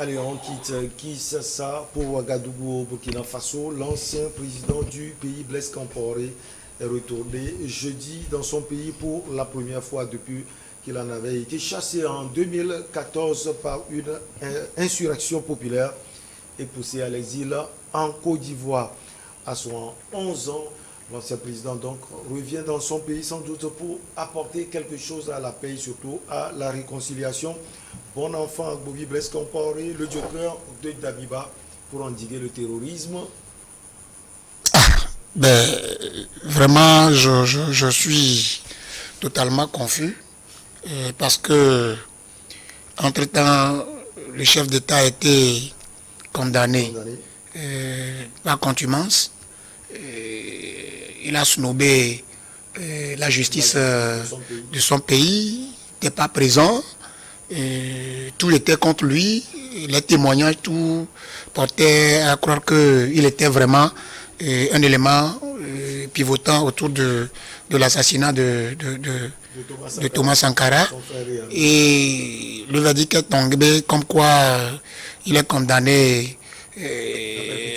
Allez, on quitte Kinshasa pour Ouagadougou au Burkina Faso. L'ancien président du pays, Blaise Compaoré, est retourné jeudi dans son pays pour la première fois depuis qu'il en avait été chassé en 2014 par une insurrection populaire et poussé à l'exil en Côte d'Ivoire. À son 11 ans, l'ancien président donc revient dans son pays sans doute pour apporter quelque chose à la paix et surtout à la réconciliation. Bon enfant, Bobby Blaise Compaoré, le joker de Damiba pour endiguer le terrorisme. Vraiment, je suis totalement confus parce que, entre-temps, le chef d'État a été condamné par contumace. Il a snobé la justice de son pays, il n'était pas présent. Tout était contre lui, les témoignages, tout portait à croire qu'il était vraiment un élément pivotant autour de l'assassinat de Thomas Sankara. Et le verdict est tombé comme quoi il est condamné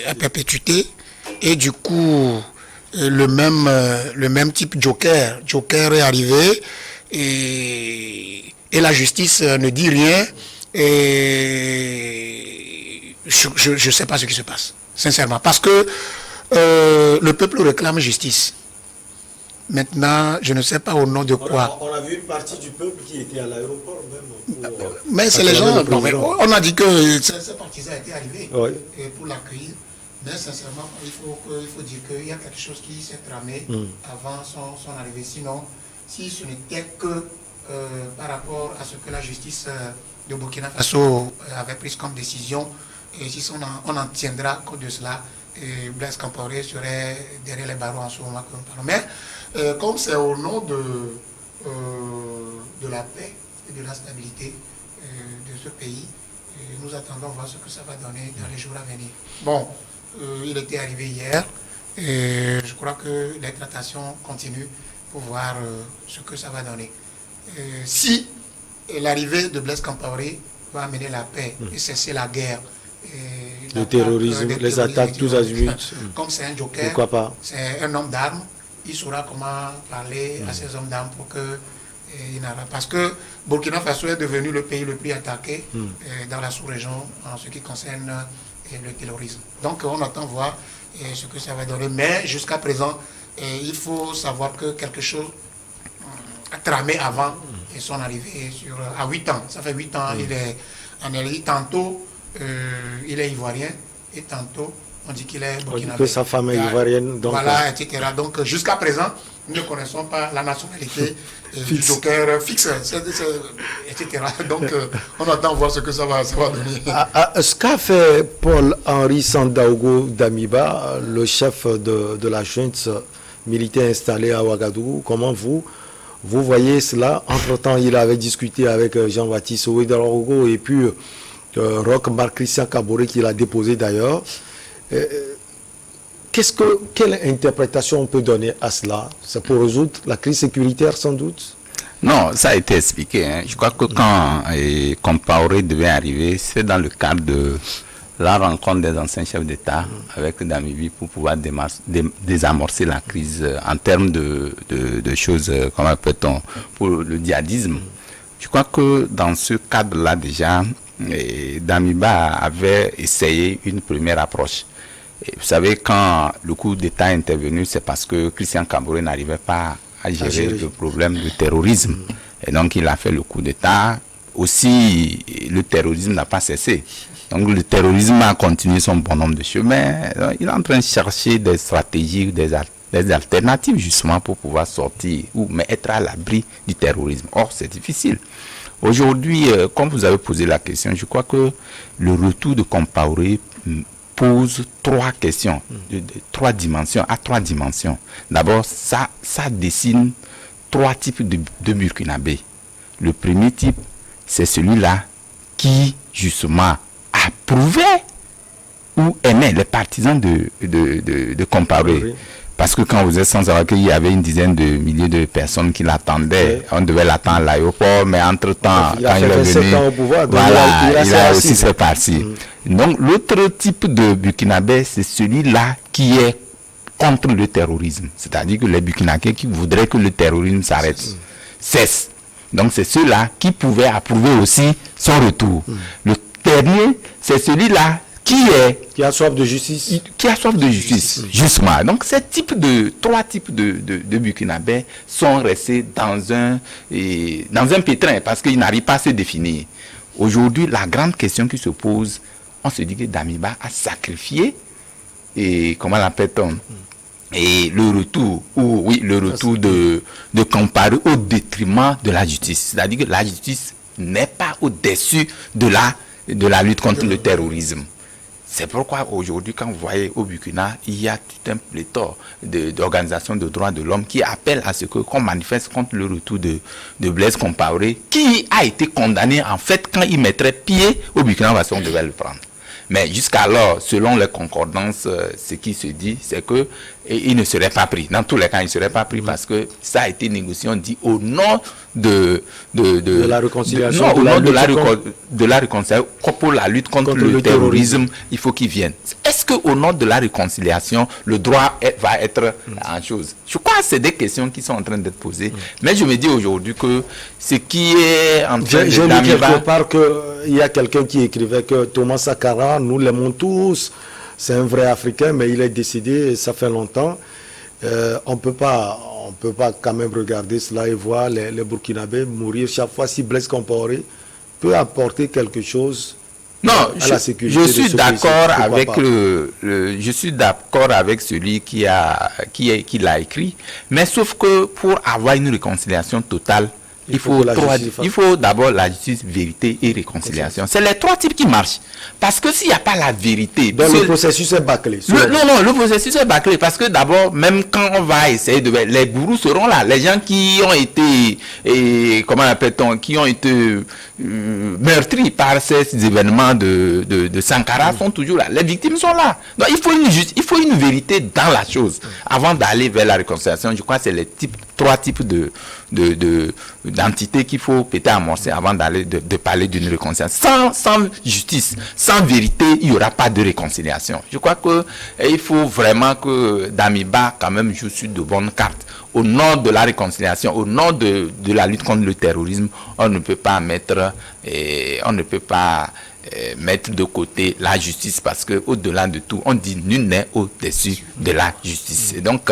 à perpétuité. Et du coup, le même type Joker est arrivé et la justice ne dit rien. Et je ne sais pas ce qui se passe, sincèrement. Parce que le peuple réclame justice. Maintenant, je ne sais pas au nom de quoi. On a vu une partie du peuple qui était à l'aéroport même. Mais c'est les gens. On a dit que ces partisans étaient arrivés pour l'accueillir. Mais sincèrement, il faut dire qu'il y a quelque chose qui s'est tramé avant son arrivée. Sinon, si ce n'était que par rapport à ce que la justice de Burkina Faso avait pris comme décision, et si on en tiendra compte de cela, Blaise Compaoré serait derrière les barreaux en ce moment que nous parlons. Mais comme c'est au nom de la paix et de la stabilité de ce pays, nous attendons voir ce que ça va donner dans les jours à venir. Bon, il était arrivé hier et je crois que les tractations continuent pour voir ce que ça va donner. Si l'arrivée de Blaise Compaoré va amener la paix et cesser la guerre, le terrorisme, les attaques tous azimuts. Comme c'est un joker, pourquoi pas? C'est un homme d'armes, il saura comment parler à ces hommes d'armes pour que parce que Burkina Faso est devenu le pays le plus attaqué dans la sous-région en ce qui concerne le terrorisme. Donc on attend voir ce que ça va donner. Mais jusqu'à présent, il faut savoir que quelque chose a tramé avant son arrivée à 8 ans. Ça fait 8 ans, il est en Élie. Tantôt, il est ivoirien et tantôt, on dit qu'il est burkinabé. On dit que sa femme est ivoirienne. Donc, voilà, etc. Donc jusqu'à présent, nous ne connaissons pas la nationalité du joker fixe, etc. Donc on attend voir ce que ça va donner. Ce qu'a fait Paul-Henri Sandaogo Damiba, le chef de la junte militaire installée à Ouagadougou, comment vous voyez cela? Entre-temps, il avait discuté avec Jean-Baptiste Ouédraogo et puis Roch Marc-Christian Kaboré, qui l'a déposé d'ailleurs. Quelle interprétation on peut donner à cela? C'est pour résoudre la crise sécuritaire sans doute? Non, ça a été expliqué. Hein. Je crois que quand Compaoré devait arriver, c'est dans le cadre de la rencontre des anciens chefs d'État avec Damibi pour pouvoir désamorcer la crise en termes de choses, comment peut-on, pour le djihadisme. Je crois que dans ce cadre-là déjà, Damiba avait essayé une première approche. Et vous savez, quand le coup d'État est intervenu, c'est parce que Christian Kaboré n'arrivait pas à gérer le problème du terrorisme. Et donc, il a fait le coup d'État. Aussi, le terrorisme n'a pas cessé. Donc, le terrorisme a continué son bon nombre de chemins. Il est en train de chercher des stratégies, des alternatives, justement, pour pouvoir sortir mais être à l'abri du terrorisme. Or, c'est difficile. Aujourd'hui, comme vous avez posé la question, je crois que le retour de Compaoré pose 3 questions, trois dimensions. D'abord, ça dessine 3 types de Burkinabés. Le premier type, c'est celui-là qui, justement, approuvait ou aimait les partisans de Compaoré. Parce que quand vous êtes sans savoir qu'il y avait une dizaine de milliers de personnes qui l'attendaient, on devait l'attendre à l'aéroport, mais entre-temps, quand il est venu, voilà, il a aussi fait partie. Donc l'autre type de Burkinabé, c'est celui-là qui est contre le terrorisme. C'est-à-dire que les Burkinabés qui voudraient que le terrorisme s'arrête, cesse. Donc c'est ceux-là qui pouvaient approuver aussi son retour. Le dernier, c'est celui-là qui a soif de justice. Qui a soif de justice, justement. Donc, trois types de Burkinabés sont restés dans un pétrin parce qu'ils n'arrivent pas à se définir. Aujourd'hui, la grande question qui se pose, on se dit que Damiba a sacrifié, et comment l'appelle-t-on, et le retour de Compaoré au détriment de la justice. C'est-à-dire que la justice n'est pas au-dessus de la lutte contre le terrorisme. C'est pourquoi aujourd'hui, quand vous voyez au Burkina, il y a tout un pléthore d'organisations de droits de l'homme qui appellent à ce qu'on manifeste contre le retour de Blaise Compaoré, qui a été condamné en fait quand il mettrait pied au Burkina Faso, on devait le prendre. Mais jusqu'alors, selon les concordances, ce qui se dit, c'est que il ne serait pas pris. Dans tous les cas, il ne serait pas pris parce que ça a été négocié, on dit, au nom de la réconciliation. Au nom de la réconciliation, pour la lutte contre le terrorisme, il faut qu'il vienne. Est-ce qu'au nom de la réconciliation, le droit va être en chose? Je crois que c'est des questions qui sont en train d'être posées. Mais je me dis aujourd'hui que ce qui est en train de... J'ai lu quelque part qu'il y a quelqu'un qui écrivait que Thomas Sankara, nous l'aimons tous, c'est un vrai Africain, mais il est décédé, ça fait longtemps. On ne peut pas quand même regarder cela et voir les Burkinabés mourir chaque fois. Si Blaise Compaoré peut apporter quelque chose à la sécurité je suis d'accord avec je suis d'accord avec celui qui l'a écrit, mais sauf que pour avoir une réconciliation totale, il faut d'abord la justice, vérité et réconciliation. C'est les trois types qui marchent. Parce que s'il n'y a pas la vérité... Donc le processus est bâclé. Le processus est bâclé. Parce que d'abord, même quand on va essayer de... Les gourous seront là. Les gens qui ont été... comment appelle-t-on? Qui ont été meurtris par ces événements de Sankara sont toujours là. Les victimes sont là. Donc il faut une vérité dans la chose. Avant d'aller vers la réconciliation, je crois que c'est les trois types d'entités qu'il faut peut-être amorcer avant d'aller de parler d'une réconciliation. Sans justice, sans vérité, il n'y aura pas de réconciliation. Je crois qu'il faut vraiment que Damiba quand même joue sur de bonnes cartes. Au nom de la réconciliation, au nom de la lutte contre le terrorisme, on ne peut pas mettre de côté la justice parce que au-delà de tout, on dit nul n'est au-dessus de la justice. Et donc,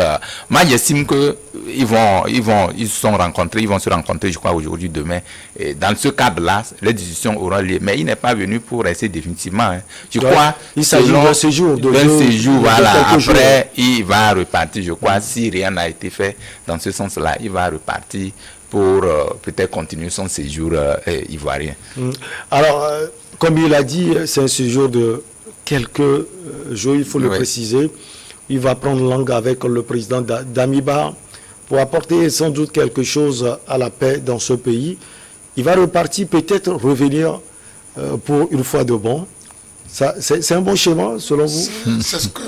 moi j'estime que ils se rencontrer, je crois aujourd'hui, demain. Et dans ce cadre-là, les discussions auront lieu. Mais il n'est pas venu pour rester définitivement. Hein. Je crois. Il s'agit d'un séjour. Voilà. Après, il va repartir. Je crois si rien n'a été fait dans ce sens-là, il va repartir pour peut-être continuer son séjour ivoirien. Alors. Comme il a dit, c'est un séjour de quelques jours, il faut le préciser. Il va prendre langue avec le président Damiba pour apporter sans doute quelque chose à la paix dans ce pays. Il va repartir, peut-être revenir pour une fois de bon. C'est un bon schéma, selon vous? C'est ce que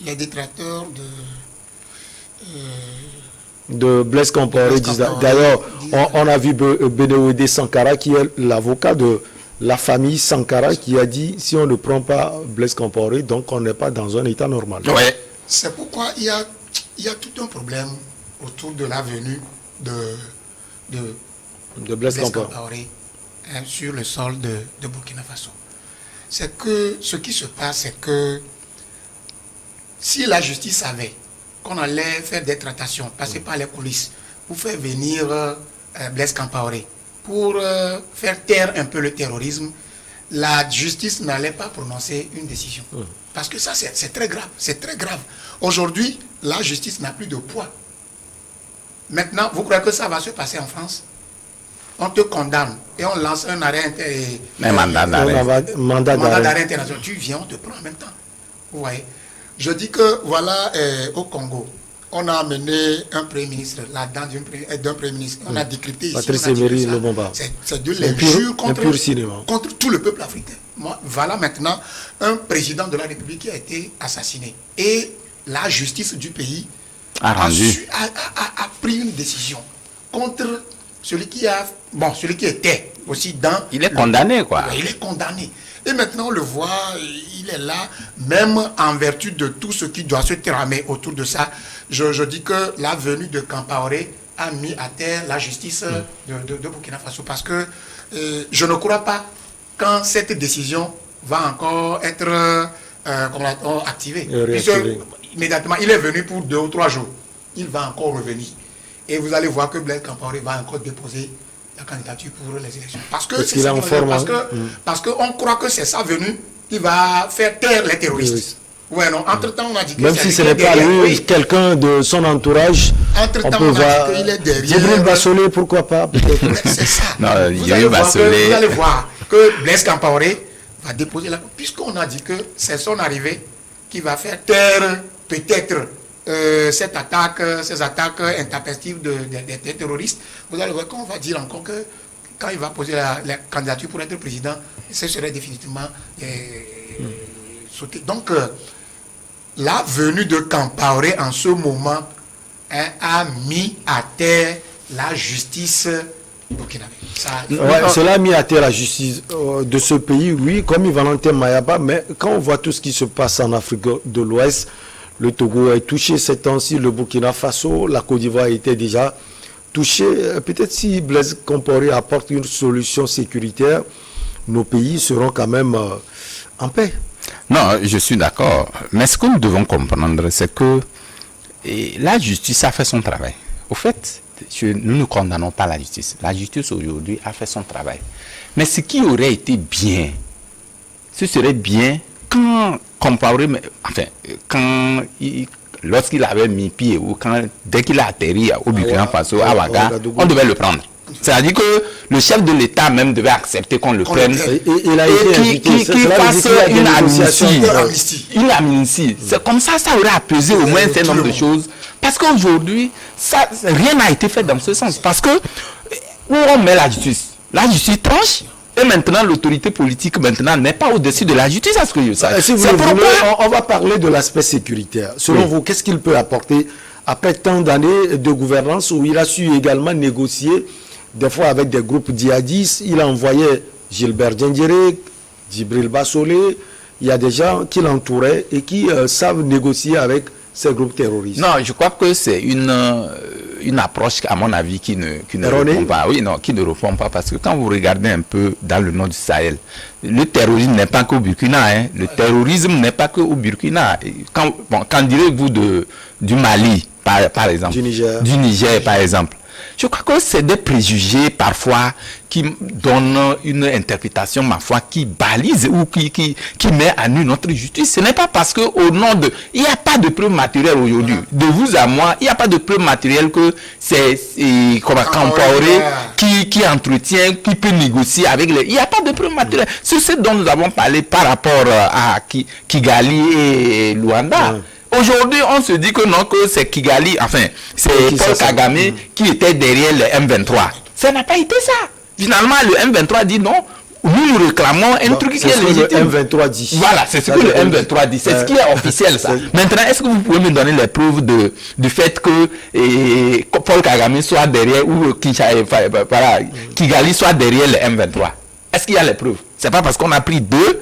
les détracteurs de Blaise Compaoré disent. D'ailleurs, on a vu Bénéodé Sankara, qui est l'avocat de la famille Sankara, qui a dit si on ne prend pas Blaise Compaoré, donc on n'est pas dans un état normal. Ouais. C'est pourquoi il y a tout un problème autour de la venue de Blaise Compaoré sur le sol de Burkina Faso. C'est que ce qui se passe, c'est que si la justice savait qu'on allait faire des tractations, passer par les coulisses pour faire venir Blaise Compaoré, pour faire taire un peu le terrorisme, la justice n'allait pas prononcer une décision. Parce que ça, c'est très grave. C'est très grave. Aujourd'hui, la justice n'a plus de poids. Maintenant, vous croyez que ça va se passer en France? On te condamne et on lance un arrêt mandat d'arrêt international. Tu viens, on te prend en même temps. Vous voyez? Je dis que voilà, au Congo, on a amené un premier ministre, là-dedans d'un premier ministre. On a décrypté ici. Patrice Emery Lumumba. C'est de l'injure contre tout le peuple africain. Voilà maintenant un président de la République qui a été assassiné. Et la justice du pays a pris une décision contre celui qui était aussi dans... Il est condamné, quoi. Il est condamné. Et maintenant, on le voit, il est là, même en vertu de tout ce qui doit se tramer autour de ça. Je dis que la venue de Compaoré a mis à terre la justice de Burkina Faso. Parce que je ne crois pas quand cette décision va encore être activée. Immédiatement, il est venu pour 2 ou 3 jours. Il va encore revenir. Et vous allez voir que Blaise Compaoré va encore déposer la candidature pour les élections. Parce qu'on croit que c'est sa venue qui va faire taire les terroristes. Ouais, non. Entre-temps, on a dit que même si ce n'est pas lui, quelqu'un de son entourage, entre-temps, on a dit qu'il est derrière. Djibril Bassolé, pourquoi pas, peut-être. C'est ça. Non, vous allez voir que Blaise Compaoré va déposer la... Puisqu'on a dit que c'est son arrivée qui va faire taire, peut-être, ces attaques intempestives des terroristes. Vous allez voir qu'on va dire encore que quand il va poser la candidature pour être président, ce serait définitivement sauté. Donc, la venue de Compaoré en ce moment a mis à terre la justice burkinabé. Cela a mis à terre la justice de ce pays, oui, comme Valentin Mayaba, mais quand on voit tout ce qui se passe en Afrique de l'Ouest, le Togo est touché ces temps-ci, le Burkina Faso, la Côte d'Ivoire était déjà touchée. Peut-être si Blaise Compaoré apporte une solution sécuritaire, nos pays seront quand même en paix. Non, je suis d'accord. Mais ce que nous devons comprendre, c'est que la justice a fait son travail. Au fait, nous ne condamnons pas la justice. La justice aujourd'hui a fait son travail. Mais ce qui aurait été bien, ce serait bien quand Compaoré, lorsqu'il avait mis pied ou dès qu'il a atterri au Burkina Faso, à Ouaga, on devait le prendre. C'est-à-dire que le chef de l'État même devait accepter qu'on le prenne et qu'il fasse une amnistie. Une amnistie. C'est comme ça aurait apaisé au moins un certain nombre de choses. Parce qu'aujourd'hui, rien n'a été fait dans ce sens. Parce que où on met la justice tranche. Et maintenant, l'autorité politique n'est pas au-dessus de la justice, à ce que je sache. Si vous voulez, on va parler de l'aspect sécuritaire. Selon vous, qu'est-ce qu'il peut apporter après tant d'années de gouvernance où il a su également négocier, des fois avec des groupes djihadistes? Il a envoyé Gilbert Diendéré, Djibril Bassolé. Il y a des gens qui l'entouraient et qui savent négocier avec ces groupes terroristes. Non, je crois que c'est une approche, à mon avis, qui ne répond pas. Oui, non, qui ne répond pas. Parce que quand vous regardez un peu dans le nord du Sahel, le terrorisme n'est pas qu'au Burkina. Le terrorisme n'est pas qu'au Burkina. Qu'en direz-vous du Mali, par exemple? Du Niger, par exemple. Je crois que c'est des préjugés parfois qui donnent une interprétation, ma foi, qui balise ou qui met à nu notre justice. Ce n'est pas parce que au nom de... Il n'y a pas de preuve matérielle aujourd'hui. De vous à moi, il n'y a pas de preuve matérielle que c'est Compaoré qui entretient, qui peut négocier avec les... Il n'y a pas de preuve matérielle. C'est ce dont nous avons parlé par rapport à Kigali et Luanda. Aujourd'hui, on se dit que non, que c'est Kigali, c'est Paul Kagame qui était derrière le M23. Ça n'a pas été ça. Finalement, le M23 dit non, nous réclamons un truc qui est légitime. Le M23 dit. Voilà, c'est ce que le M23 dit. C'est ce qui est officiel, ça. Maintenant, est-ce que vous pouvez me donner les preuves du fait que Paul Kagame soit derrière ou Kigali soit derrière le M23? Est-ce qu'il y a les preuves? C'est pas parce qu'on a pris deux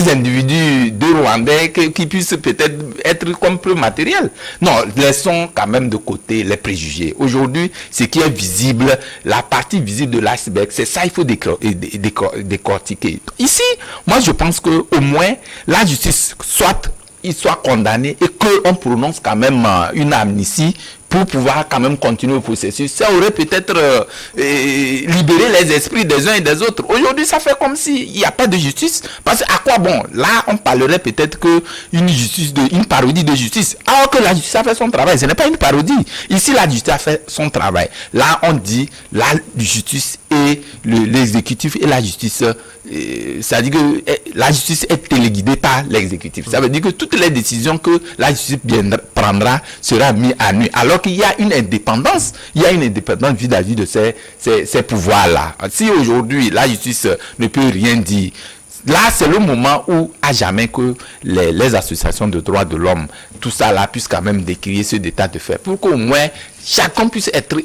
individus, deux Rwandais qui puissent peut-être être comme preuve matérielle. Non, laissons quand même de côté les préjugés. Aujourd'hui, ce qui est visible, la partie visible de l'iceberg, c'est ça, il faut décortiquer. Ici, moi je pense que au moins la justice il soit condamné et qu'on prononce quand même une amnistie pour pouvoir quand même continuer le processus. Ça aurait peut-être libéré les esprits des uns et des autres. Aujourd'hui, ça fait comme s'il n'y a pas de justice. Parce qu'à quoi bon? Là, on parlerait peut-être une parodie de justice. Alors que la justice a fait son travail. Ce n'est pas une parodie. Ici, la justice a fait son travail. Là, on dit la justice et l'exécutif et la justice. Ça veut dire que la justice est téléguidée par l'exécutif. Ça veut dire que toutes les décisions que la justice prendra sera mises à nu. Alors qu'il y a une indépendance, vis-à-vis de ces pouvoirs-là. Si aujourd'hui la justice ne peut rien dire, là, c'est le moment où, à jamais, que les associations de droits de l'homme, tout ça là, puissent quand même décrier ce état de fait, pour qu'au moins chacun puisse être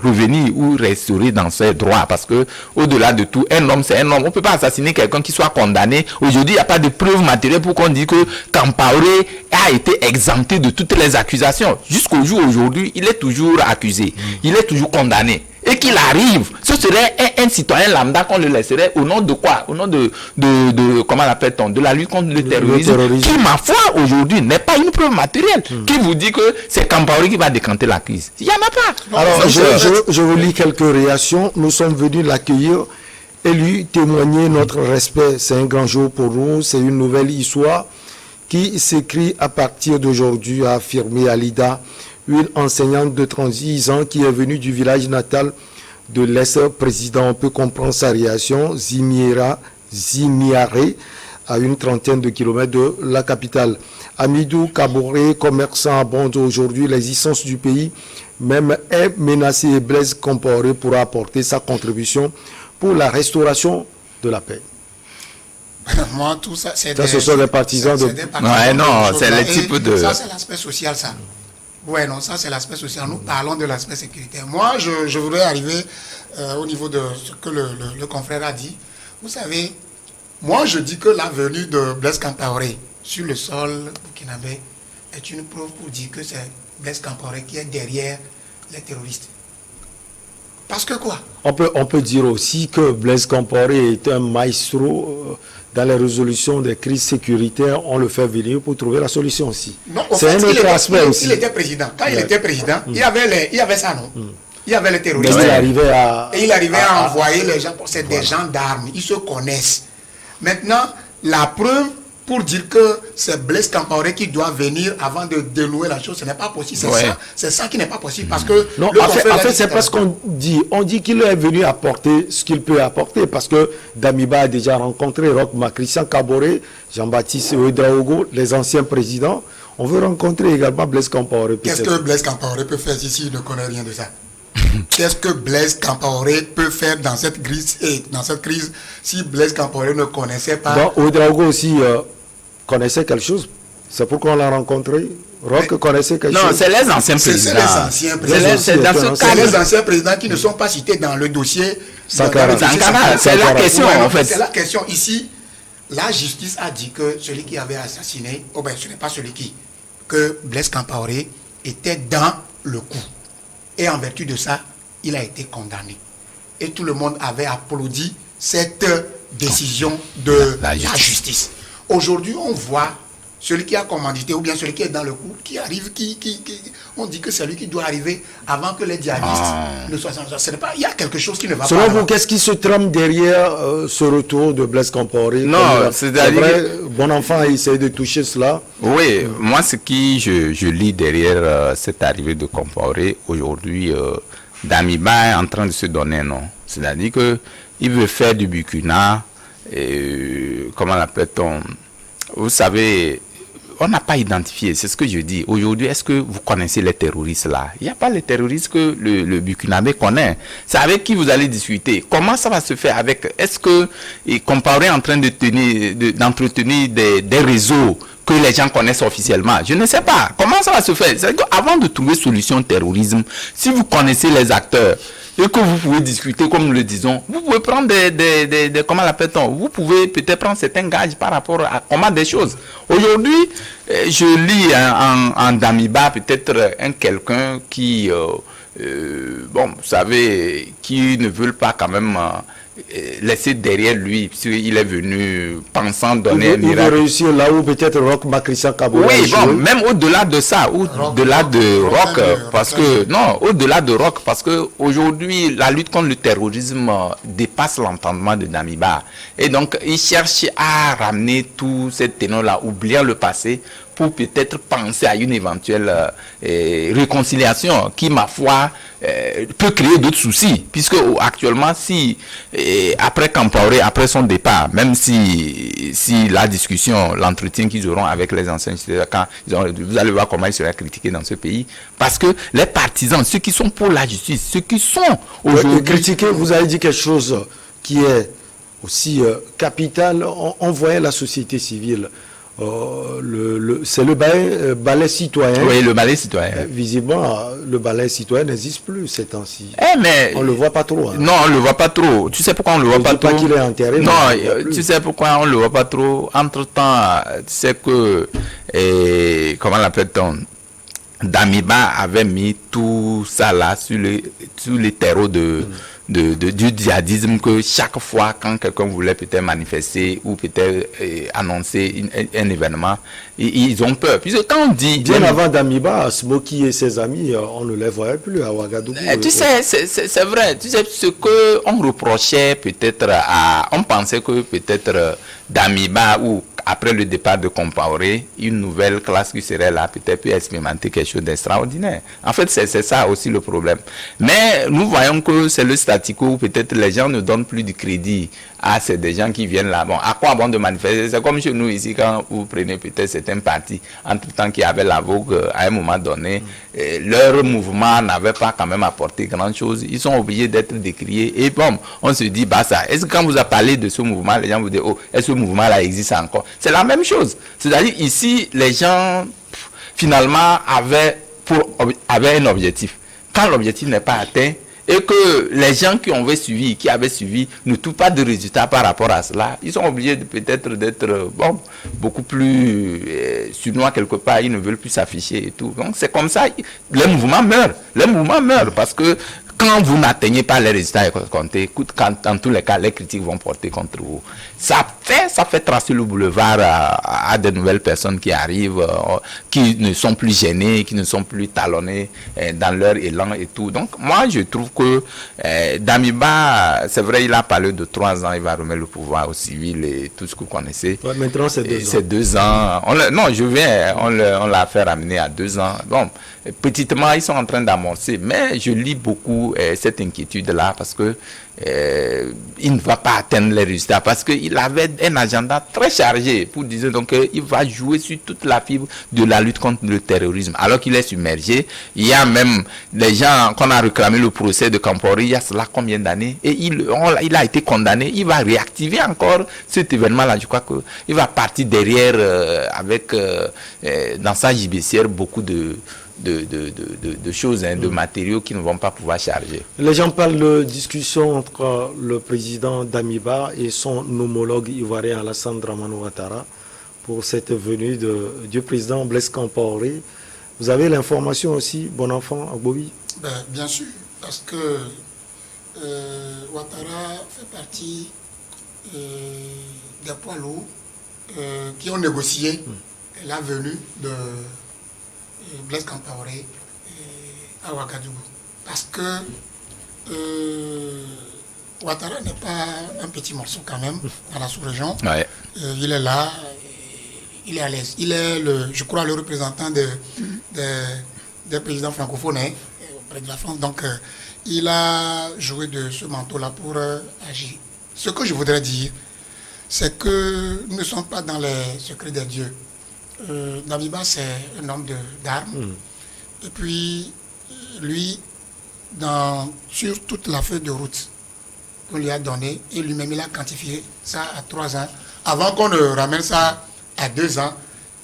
revenu ou restaurer dans ses droits, parce que au-delà de tout, un homme c'est un homme. On ne peut pas assassiner quelqu'un qui soit condamné. Aujourd'hui, il n'y a pas de preuves matérielles pour qu'on dise que Kampaoré a été exempté de toutes les accusations. Jusqu'au jour aujourd'hui, il est toujours accusé, il est toujours condamné. Et qu'il arrive, ce serait un citoyen lambda qu'on le laisserait au nom de quoi? Au nom de comment l'appelle-t-on? De la lutte contre le terrorisme, qui, ma foi, aujourd'hui, n'est pas une preuve matérielle. Qui vous dit que c'est Kampaoré qui va décanter la crise? Il n'y en a pas. Alors, je vous lis quelques réactions. Nous sommes venus l'accueillir et lui témoigner notre respect. C'est un grand jour pour nous. C'est une nouvelle histoire qui s'écrit à partir d'aujourd'hui, a affirmé Alida, une enseignante de 36 ans qui est venue du village natal de l'ex-président. On peut comprendre sa réaction. Zimiare, à une trentaine de kilomètres de la capitale. Amidou Kaboré, commerçant à Bondo aujourd'hui, l'existence du pays même est menacée et Blaise Compaoré pourra apporter sa contribution pour la restauration de la paix. Moi, tout ça, c'est ce sont les partisans de... Ouais, non, c'est le type de... Ça, c'est l'aspect social, ça. Ouais, non, ça, c'est l'aspect social. Nous parlons de l'aspect sécuritaire. Moi, je voudrais arriver au niveau de ce que le confrère a dit. Vous savez, moi, je dis que la venue de Blaise Compaoré sur le sol burkinabé est une preuve pour dire que c'est Blaise Compaoré qui est derrière les terroristes. Parce que quoi? On peut dire aussi que Blaise Compaoré est un maestro dans la résolution des crises sécuritaires. On le fait venir pour trouver la solution aussi. C'est un autre aspect aussi. Il était président. Quand il était président, il y avait ça, non? Il y avait les terroristes. Mais il arrivait à envoyer les gens. C'est des gens d'armes. Ils se connaissent. Maintenant, la preuve pour dire que c'est Blaise Compaoré qui doit venir avant de dénouer la chose, ce n'est pas possible. C'est ça qui n'est pas possible. Parce que non, en fait c'est parce qu'on dit. On dit qu'il est venu apporter ce qu'il peut apporter. Parce que Damiba a déjà rencontré Roch Christian Kaboré, Jean-Baptiste Ouedraogo, les anciens présidents. On veut rencontrer également Blaise Compaoré. Qu'est-ce que Blaise Compaoré peut faire ici? Il ne connaît rien de ça. Qu'est-ce que Blaise Compaoré peut faire dans cette crise si Blaise Compaoré ne connaissait pas? Donc Ouedraogo aussi connaissait quelque chose. C'est pourquoi on l'a rencontré. Roch connaissait quelque chose. Non, c'est les anciens présidents. C'est les anciens présidents. C'est les anciens présidents qui ne sont pas cités dans le dossier. Sankara. C'est la question en fait. C'est la question ici. La justice a dit que celui qui avait assassiné, ce n'est pas que Blaise Compaoré était dans le coup. Et en vertu de ça, il a été condamné. Et tout le monde avait applaudi cette décision de la justice. Aujourd'hui, on voit celui qui a commandité ou bien celui qui est dans le coup, qui arrive, on dit que c'est lui qui doit arriver avant que les djihadistes ne soient... Il y a quelque chose qui ne va pas. Selon vous, qu'est-ce qui se trame derrière ce retour de Blaise Compaoré? Non, c'est-à-dire... Bon enfant a essayé de toucher cela. Oui, moi, ce qui je lis derrière cette arrivée de Compaoré, aujourd'hui, Damiba est en train de se donner un nom. C'est-à-dire qu'il veut faire du Burkina, comment l'appelle-t-on? Vous savez... On n'a pas identifié, c'est ce que je dis. Aujourd'hui, est-ce que vous connaissez les terroristes là? Il n'y a pas les terroristes que le Burkinabé connaît. C'est avec qui vous allez discuter. Comment ça va se faire avec... Est-ce que Compaoré est en train d'entretenir des réseaux que les gens connaissent officiellement? Je ne sais pas. Comment ça va se faire? C'est qu'avant de trouver solution au terrorisme, si vous connaissez les acteurs, et que vous pouvez discuter, comme nous le disons, vous pouvez prendre comment l'appelle-t-on? Vous pouvez peut-être prendre certains gages par rapport à comment des choses. Aujourd'hui, je lis en Damiba peut-être quelqu'un qui, vous savez, qui ne veut pas quand même laisser derrière lui, puisqu'il est venu pensant donner un miracle. Il veut réussir là où peut-être Roch Christian Kaboré. Oui, bon, même au-delà de ça, au-delà de Roch, parce que, non, au-delà de Roch, parce que aujourd'hui, la lutte contre le terrorisme dépasse l'entendement de Damiba. Et donc, il cherche à ramener tout cet ténor-là, oubliant le passé, pour peut-être penser à une éventuelle réconciliation qui, ma foi, peut créer d'autres soucis. Puisque actuellement, si après Compaoré, après son départ, même si la discussion, l'entretien qu'ils auront avec les anciens, quand vous allez voir comment ils seraient critiqués dans ce pays. Parce que les partisans, ceux qui sont pour la justice, ceux qui sont aujourd'hui... Critiquer, vous avez dit quelque chose qui est aussi capital. On voyait la société civile. C'est le ballet citoyen. Oui, le ballet citoyen. Visiblement, le ballet citoyen n'existe plus ces temps-ci. Mais on le voit pas trop. Hein. Non, on le voit pas trop. Tu sais pourquoi on le voit pas trop? Pas qu'il est enterré. Non, tu sais pourquoi on le voit pas trop? Entre-temps, tu sais que comment l'appelle-t-on? Damiba avait mis tout ça là sur les terreaux du djihadisme, que chaque fois quand quelqu'un voulait peut-être manifester ou peut-être annoncer un événement, ils ont peur. Puisque quand on dit... Bien avant Damiba, Smoky et ses amis, on ne les voyait plus à Ouagadougou. Tu sais, c'est vrai. Tu sais, ce qu'on reprochait peut-être on pensait que peut-être Damiba ou après le départ de Compaoré, une nouvelle classe qui serait là, peut-être peut expérimenter quelque chose d'extraordinaire. En fait, c'est ça aussi le problème. Mais nous voyons que c'est le statu quo, peut-être les gens ne donnent plus de crédit à c'est des gens qui viennent là. Bon, à quoi bon de manifester? C'est comme chez nous ici, quand vous prenez peut-être certains partis, entre-temps qui avaient la vogue à un moment donné, leur mouvement n'avait pas quand même apporté grand-chose. Ils sont obligés d'être décriés. Et bon, on se dit, bah ça, est-ce que quand vous avez parlé de ce mouvement, les gens vous disent, oh, est-ce que ce mouvement-là existe encore? C'est la même chose. C'est-à-dire, ici, les gens, finalement, avaient un objectif. Quand l'objectif n'est pas atteint, et que les gens qui avaient suivi ne trouvent pas de résultats par rapport à cela, ils sont obligés peut-être d'être beaucoup plus surnois quelque part, ils ne veulent plus s'afficher et tout. Donc c'est comme ça, les mouvements meurent parce que quand vous n'atteignez pas les résultats escomptés, dans tous les cas, les critiques vont porter contre vous. Ça fait tracer le boulevard à de nouvelles personnes qui arrivent, qui ne sont plus gênées, qui ne sont plus talonnées dans leur élan et tout. Donc, moi, je trouve que Damiba, c'est vrai, il a parlé de 3 ans, il va remettre le pouvoir au civil et tout ce que vous connaissez. Ouais, maintenant, c'est 2 ans. C'est 2 ans. On l'a fait ramener à 2 ans. Bon, petitement, ils sont en train d'amorcer, mais je lis beaucoup cette inquiétude-là parce que il ne va pas atteindre les résultats parce qu'il avait un agenda très chargé pour dire donc il va jouer sur toute la fibre de la lutte contre le terrorisme alors qu'il est submergé. Il y a même des gens qu'on a réclamé le procès de Compaoré il y a cela combien d'années et il a été condamné. Il va réactiver encore cet événement-là. Je crois qu'il va partir derrière avec dans sa gibecière beaucoup de choses, de matériaux qui ne vont pas pouvoir charger. Les gens parlent de discussion entre le président Damiba et son homologue ivoirien Alassane Dramane Ouattara pour cette venue du président Blaise Compaoré. Vous avez l'information aussi, bon enfant, Agbobi? Bien sûr, parce que Ouattara fait partie des poids lourds qui ont négocié la venue de Blaise Compaoré à Ouagadougou. Parce que Ouattara n'est pas un petit morceau quand même dans la sous-région. Ouais. Il est là, il est à l'aise. Il est, je crois, le représentant des présidents francophones auprès de la France. Donc, il a joué de ce manteau-là pour agir. Ce que je voudrais dire, c'est que nous ne sommes pas dans les secrets des dieux. Damiba, c'est un homme d'armes. Et puis, lui, sur toute la feuille de route qu'on lui a donnée, et lui-même, il a quantifié ça à 3 ans. Avant qu'on ne ramène ça à 2 ans,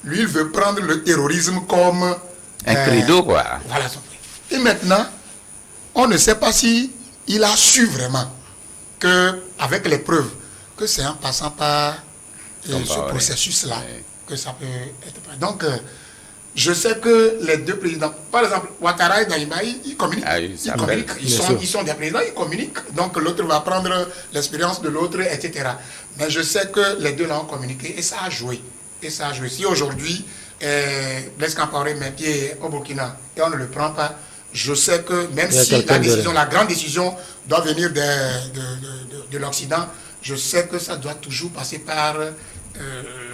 lui, il veut prendre le terrorisme comme... un credo, quoi. Voilà. Et maintenant, on ne sait pas si il a su vraiment avec les preuves, que c'est en passant par ce processus-là, que ça peut être... Donc, je sais que les deux présidents, par exemple, Ouattara et Damiba, ils communiquent. Ils sont des présidents, ils communiquent. Donc, l'autre va prendre l'expérience de l'autre, etc. Mais je sais que les deux là ont communiqué et ça a joué. Si aujourd'hui, Blaise Compaoré met pied au Burkina et on ne le prend pas, je sais que même si la grande décision doit venir de l'Occident, je sais que ça doit toujours passer par...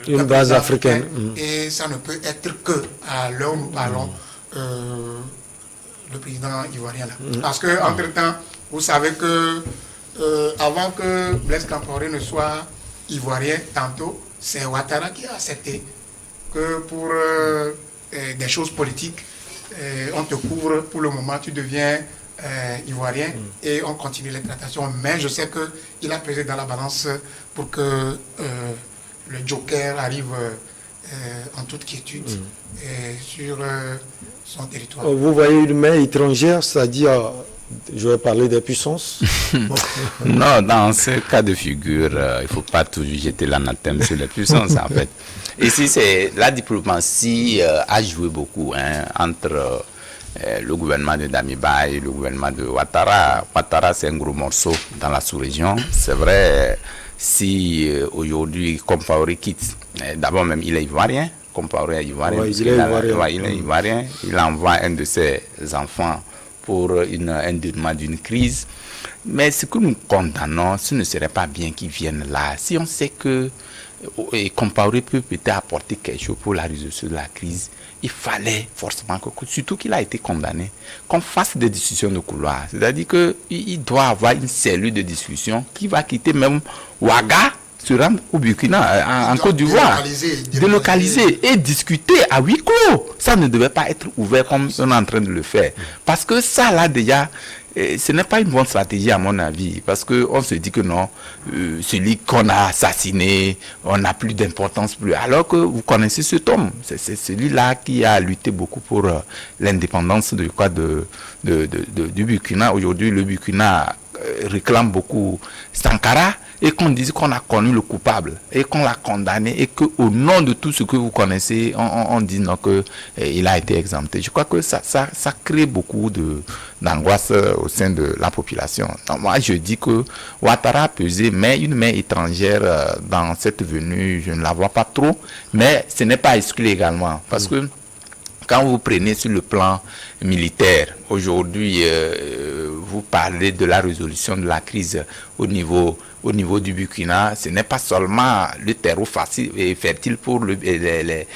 une base africaine. Et ça ne peut être que à l'heure où nous parlons le président ivoirien là. Parce que entre-temps, vous savez que avant que Blaise Compaoré ne soit ivoirien, tantôt, c'est Ouattara qui a accepté que pour des choses politiques, on te couvre pour le moment, tu deviens ivoirien et on continue les tractations. Mais je sais qu'il a pesé dans la balance pour que le Joker arrive en toute quiétude sur son territoire. Vous voyez une main étrangère, c'est-à-dire, je vais parler des puissances. Non, dans ce cas de figure, il ne faut pas toujours jeter l'anathème sur les puissances, en fait. Ici, la diplomatie a joué beaucoup entre le gouvernement de Damiba et le gouvernement de Ouattara. Ouattara, c'est un gros morceau dans la sous-région. C'est vrai, si aujourd'hui Compaoré quitte, d'abord même il est ivoirien, Compaoré est ivoirien, il est ivoirien, il envoie un de ses enfants pour un dénouement d'une crise. Mais ce que nous condamnons, ce ne serait pas bien qu'ils viennent là. Si on sait que Compaoré peut peut-être apporter quelque chose pour la résolution de la crise, il fallait forcément, surtout qu'il a été condamné, qu'on fasse des discussions de couloir. C'est-à-dire qu'il doit avoir une cellule de discussion qui va quitter même Ouaga, se rendre au Burkina, en Côte d'Ivoire, délocaliser et discuter à huis clos. Ça ne devait pas être ouvert comme on est en train de le faire. Parce que ça, là, déjà, ce n'est pas une bonne stratégie à mon avis, parce qu'on se dit que non, celui qu'on a assassiné, on n'a plus d'importance plus. Alors que vous connaissez cet homme, c'est celui-là qui a lutté beaucoup pour l'indépendance du Burkina. Aujourd'hui, le Burkina réclame beaucoup Sankara, et qu'on dise qu'on a connu le coupable et qu'on l'a condamné et qu'au nom de tout ce que vous connaissez, on dit non, qu'il a été exempté. Je crois que ça crée beaucoup d'angoisse au sein de la population. Donc, moi, je dis que Ouattara a pesé, mais une main étrangère dans cette venue, je ne la vois pas trop, mais ce n'est pas exclu également, parce que quand vous prenez sur le plan militaire, aujourd'hui, vous parlez de la résolution de la crise au niveau du Burkina, ce n'est pas seulement le terreau facile et fertile pour les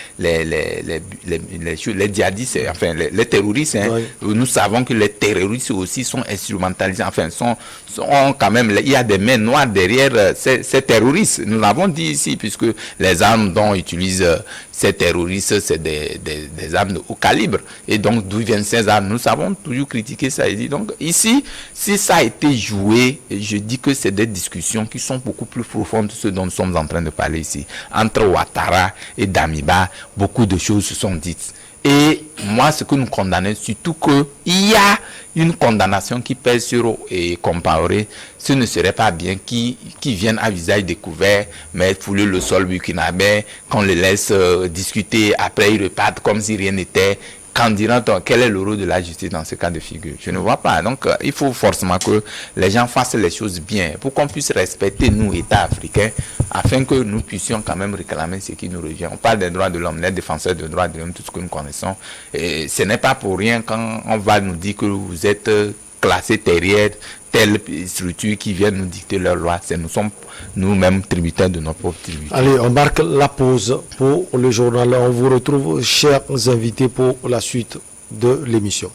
djihadistes, enfin les terroristes. Oui. Nous savons que les terroristes aussi sont instrumentalisés, enfin sont quand même, il y a des mains noires derrière ces terroristes. Nous l'avons dit ici, puisque les armes dont utilisent ces terroristes, c'est des armes de haut calibre. Et donc, d'où viennent ces armes? Nous avons toujours critiqué ça. Donc, ici, si ça a été joué, je dis que c'est des discussions qui sont beaucoup plus profondes de ce dont nous sommes en train de parler ici. Entre Ouattara et Damiba, beaucoup de choses se sont dites. Et moi, ce que nous condamnons, surtout qu'il y a une condamnation qui pèse sur Compaoré, ce ne serait pas bien qu'ils viennent à visage découvert, mais fouler le sol burkinabé, qu'on les laisse discuter, après ils repartent comme si rien n'était. Candidat, quel est le rôle de la justice dans ce cas de figure? Je ne vois pas. Donc, il faut forcément que les gens fassent les choses bien pour qu'on puisse respecter, nous, États africains, afin que nous puissions quand même réclamer ce qui nous revient. On parle des droits de l'homme, les défenseurs des droits de l'homme, tout ce que nous connaissons. Et ce n'est pas pour rien quand on va nous dire que vous êtes classés derrière telle structure qui vient nous dicter leurs lois. Nous sommes nous-mêmes tributaires de nos propres tributaires. Allez, on marque la pause pour le journal. On vous retrouve, chers invités, pour la suite de l'émission.